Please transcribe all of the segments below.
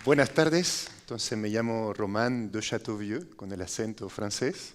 Buenas tardes, entonces me llamo Román de Chateauvieux, con el acento francés.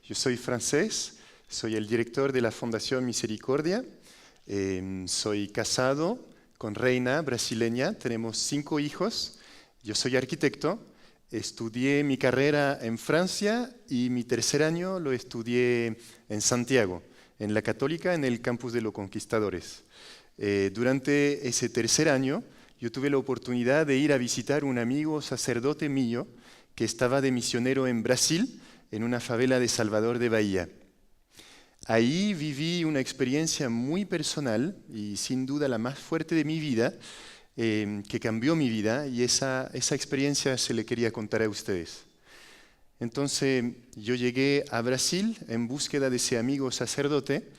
Yo soy francés, soy el director de la Fundación Misericordia. Soy casado con Reina, brasileña, tenemos 5 hijos. Yo soy arquitecto, estudié mi carrera en Francia y mi tercer año lo estudié en Santiago, en la Católica, en el campus de los Conquistadores. Durante ese tercer año, yo tuve la oportunidad de ir a visitar un amigo sacerdote mío que estaba de misionero en Brasil, en una favela de Salvador de Bahía. Ahí viví una experiencia muy personal y sin duda la más fuerte de mi vida, que cambió mi vida, y esa experiencia se le quería contar a ustedes. Entonces yo llegué a Brasil en búsqueda de ese amigo sacerdote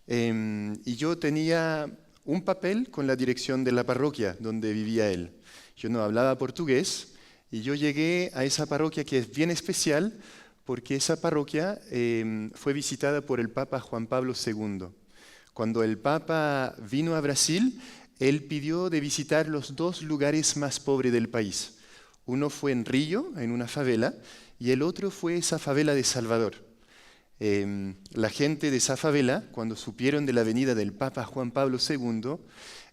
y yo tenía un papel con la dirección de la parroquia donde vivía él. Yo no hablaba portugués y yo llegué a esa parroquia que es bien especial porque esa parroquia fue visitada por el Papa Juan Pablo II. Cuando el Papa vino a Brasil, él pidió de visitar los 2 lugares más pobres del país. Uno fue en Río, en una favela, y el otro fue esa favela de Salvador. La gente de esa favela, cuando supieron de la venida del Papa Juan Pablo II,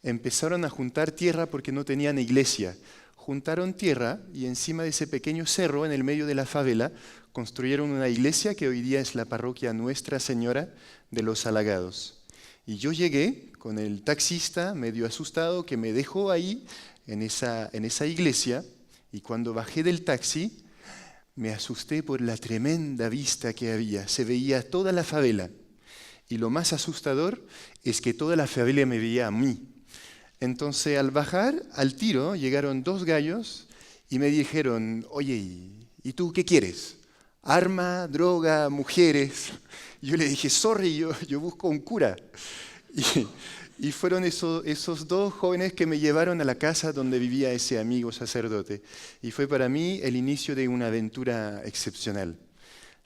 empezaron a juntar tierra porque no tenían iglesia. Juntaron tierra y encima de ese pequeño cerro, en el medio de la favela, construyeron una iglesia que hoy día es la parroquia Nuestra Señora de los Halagados. Y yo llegué con el taxista medio asustado que me dejó ahí en esa iglesia, y cuando bajé del taxi me asusté por la tremenda vista que había. Se veía toda la favela. Y lo más asustador es que toda la favela me veía a mí. Entonces, al bajar, al tiro, llegaron 2 gallos y me dijeron: oye, ¿y tú qué quieres? ¿Arma, droga, mujeres? Yo le dije: sorry, yo busco un cura. Y fueron esos 2 jóvenes que me llevaron a la casa donde vivía ese amigo sacerdote. Y fue para mí el inicio de una aventura excepcional.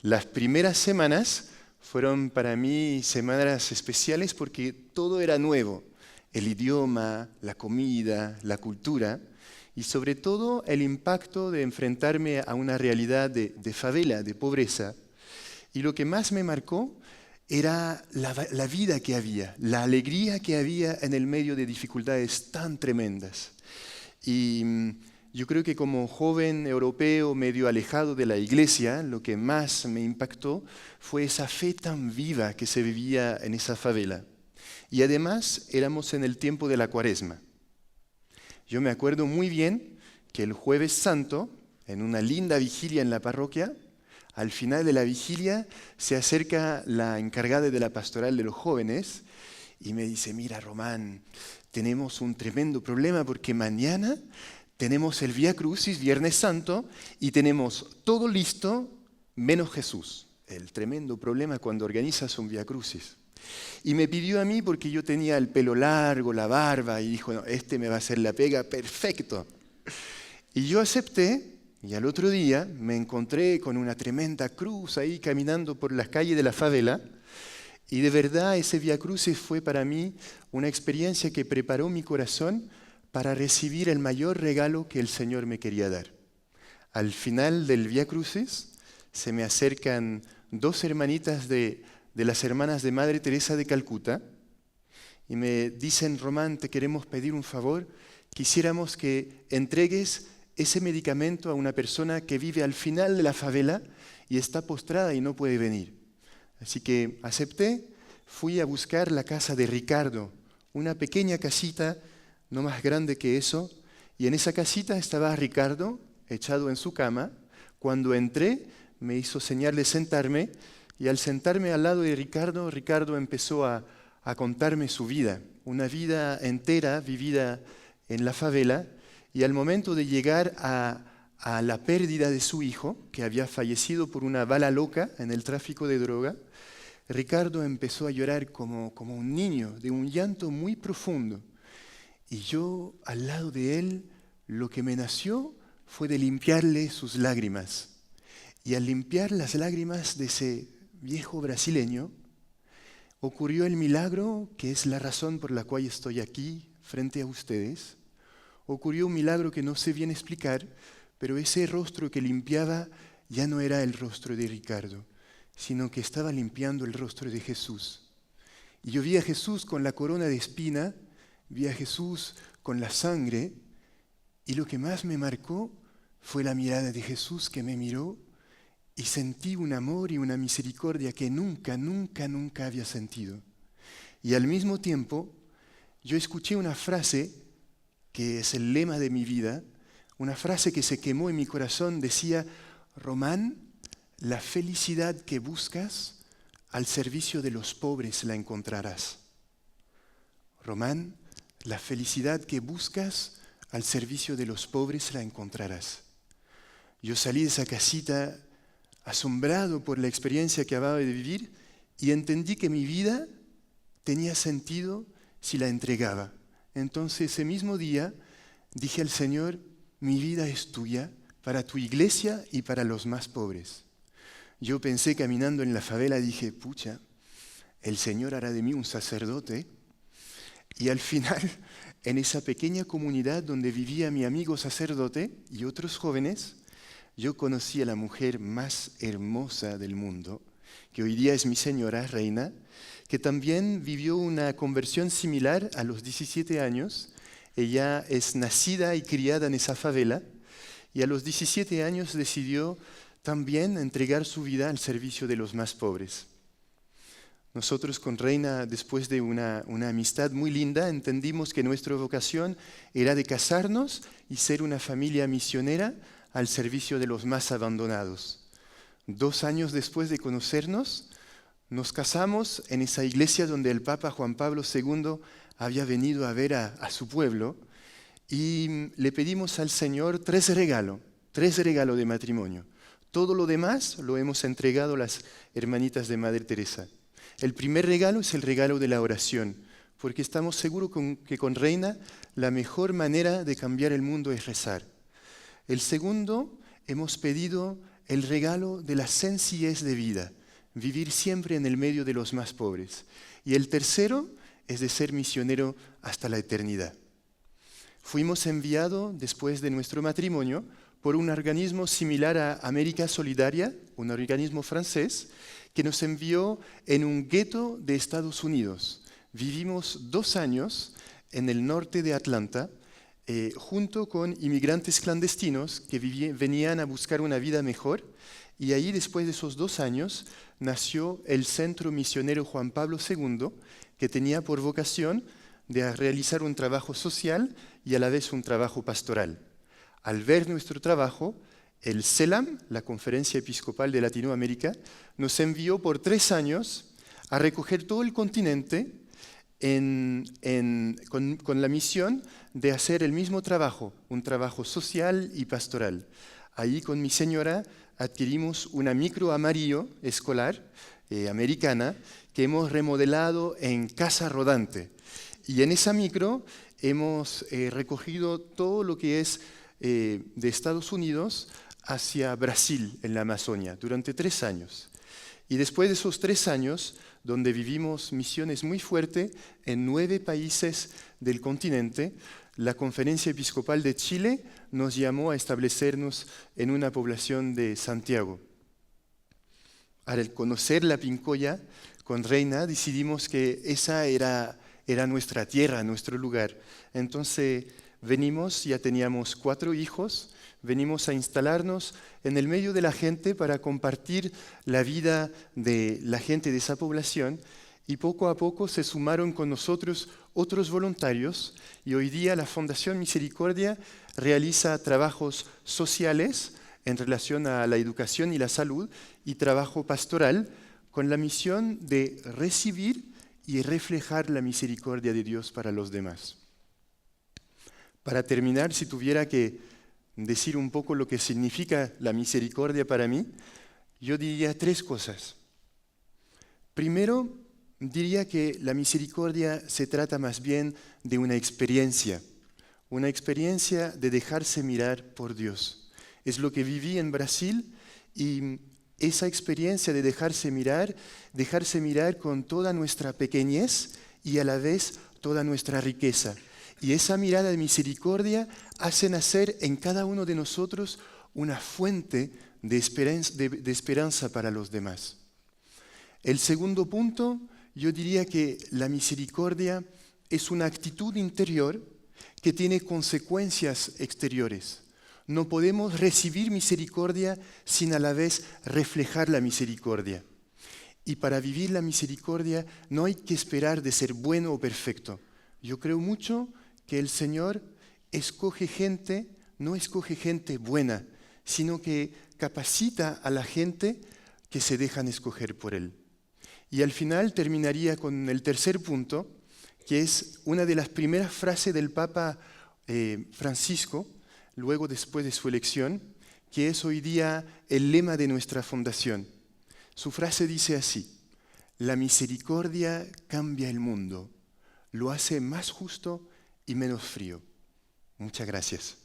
Las primeras semanas fueron para mí semanas especiales porque todo era nuevo. El idioma, la comida, la cultura y sobre todo el impacto de enfrentarme a una realidad de favela, de pobreza. Y lo que más me marcó era la vida que había, la alegría que había en el medio de dificultades tan tremendas. Y yo creo que como joven europeo medio alejado de la iglesia, lo que más me impactó fue esa fe tan viva que se vivía en esa favela. Y además éramos en el tiempo de la Cuaresma. Yo me acuerdo muy bien que el Jueves Santo, en una linda vigilia en la parroquia, al final de la vigilia se acerca la encargada de la pastoral de los jóvenes y me dice: mira, Román, tenemos un tremendo problema porque mañana tenemos el Vía Crucis, Viernes Santo, y tenemos todo listo menos Jesús. El tremendo problema cuando organizas un Vía Crucis. Y me pidió a mí porque yo tenía el pelo largo, la barba, y dijo: no, este me va a hacer la pega perfecto. Y yo acepté. Y al otro día me encontré con una tremenda cruz ahí caminando por las calles de la favela. Y de verdad ese Vía Crucis fue para mí una experiencia que preparó mi corazón para recibir el mayor regalo que el Señor me quería dar. Al final del Vía Crucis se me acercan 2 hermanitas de las hermanas de Madre Teresa de Calcuta y me dicen: Román, te queremos pedir un favor, quisiéramos que entregues ese medicamento a una persona que vive al final de la favela y está postrada y no puede venir. Así que acepté, fui a buscar la casa de Ricardo, una pequeña casita, no más grande que eso, y en esa casita estaba Ricardo, echado en su cama. Cuando entré, me hizo señal de sentarme, y al sentarme al lado de Ricardo, Ricardo empezó a contarme su vida, una vida entera vivida en la favela. Y al momento de llegar a la pérdida de su hijo, que había fallecido por una bala loca en el tráfico de droga, Ricardo empezó a llorar como un niño, de un llanto muy profundo. Y yo, al lado de él, lo que me nació fue de limpiarle sus lágrimas. Y al limpiar las lágrimas de ese viejo brasileño, ocurrió el milagro que es la razón por la cual estoy aquí frente a ustedes. ocurrió un milagro que no sé bien explicar, pero ese rostro que limpiaba ya no era el rostro de Ricardo, sino que estaba limpiando el rostro de Jesús. Y yo vi a Jesús con la corona de espina, vi a Jesús con la sangre, y lo que más me marcó fue la mirada de Jesús que me miró, y sentí un amor y una misericordia que nunca, nunca, nunca había sentido. Y al mismo tiempo, yo escuché una frase que es el lema de mi vida, una frase que se quemó en mi corazón, decía: Román, la felicidad que buscas, al servicio de los pobres la encontrarás. Román, la felicidad que buscas, al servicio de los pobres la encontrarás. Yo salí de esa casita asombrado por la experiencia que acababa de vivir y entendí que mi vida tenía sentido si la entregaba. Entonces ese mismo día dije al Señor: mi vida es tuya, para tu iglesia y para los más pobres. Yo pensé caminando en la favela, dije: pucha, el Señor hará de mí un sacerdote. Y al final, en esa pequeña comunidad donde vivía mi amigo sacerdote y otros jóvenes, yo conocí a la mujer más hermosa del mundo, que hoy día es mi señora, Reina, que también vivió una conversión similar a los 17 años. Ella es nacida y criada en esa favela y a los 17 años decidió también entregar su vida al servicio de los más pobres. Nosotros con Reina, después de una amistad muy linda, entendimos que nuestra vocación era de casarnos y ser una familia misionera al servicio de los más abandonados. 2 años después de conocernos, nos casamos en esa iglesia donde el Papa Juan Pablo II había venido a ver a su pueblo y le pedimos al Señor 3 regalos de matrimonio. Todo lo demás lo hemos entregado a las hermanitas de Madre Teresa. El primer regalo es el regalo de la oración, porque estamos seguros que con Reina la mejor manera de cambiar el mundo es rezar. El segundo, hemos pedido el regalo de la sencillez de vida, vivir siempre en el medio de los más pobres. Y el tercero es de ser misionero hasta la eternidad. Fuimos enviados después de nuestro matrimonio por un organismo similar a América Solidaria, un organismo francés, que nos envió en un gueto de Estados Unidos. Vivimos 2 años en el norte de Atlanta, junto con inmigrantes clandestinos que venían a buscar una vida mejor, y ahí después de esos 2 años nació el Centro Misionero Juan Pablo II, que tenía por vocación de realizar un trabajo social y a la vez un trabajo pastoral. Al ver nuestro trabajo, el CELAM, la Conferencia Episcopal de Latinoamérica, nos envió por 3 años a recoger todo el continente con la misión de hacer el mismo trabajo, un trabajo social y pastoral. Ahí con mi señora adquirimos una micro amarillo escolar americana que hemos remodelado en casa rodante. Y en esa micro hemos recogido todo lo que es de Estados Unidos hacia Brasil, en la Amazonia, durante 3 años. Y después de esos 3 años, donde vivimos misiones muy fuertes en 9 países del continente, la Conferencia Episcopal de Chile nos llamó a establecernos en una población de Santiago. Al conocer la Pincoya con Reina, decidimos que esa era nuestra tierra, nuestro lugar. Entonces venimos, ya teníamos 4 hijos, venimos a instalarnos en el medio de la gente para compartir la vida de la gente de esa población y poco a poco se sumaron con nosotros otros voluntarios y hoy día la Fundación Misericordia realiza trabajos sociales en relación a la educación y la salud y trabajo pastoral con la misión de recibir y reflejar la misericordia de Dios para los demás. Para terminar, si tuviera que decir un poco lo que significa la misericordia para mí, yo diría 3 cosas. Primero, diría que la misericordia se trata más bien de una experiencia de dejarse mirar por Dios. Es lo que viví en Brasil y esa experiencia de dejarse mirar con toda nuestra pequeñez y a la vez toda nuestra riqueza. Y esa mirada de misericordia hace nacer en cada uno de nosotros una fuente de esperanza para los demás. El segundo punto, yo diría que la misericordia es una actitud interior que tiene consecuencias exteriores. No podemos recibir misericordia sin a la vez reflejar la misericordia. Y para vivir la misericordia no hay que esperar de ser bueno o perfecto. Yo creo mucho que el Señor escoge gente, no escoge gente buena, sino que capacita a la gente que se dejan escoger por Él. Y al final terminaría con el tercer punto, que es una de las primeras frases del Papa Francisco, luego después de su elección, que es hoy día el lema de nuestra fundación. Su frase dice así: la misericordia cambia el mundo, lo hace más justo y menos frío. Muchas gracias.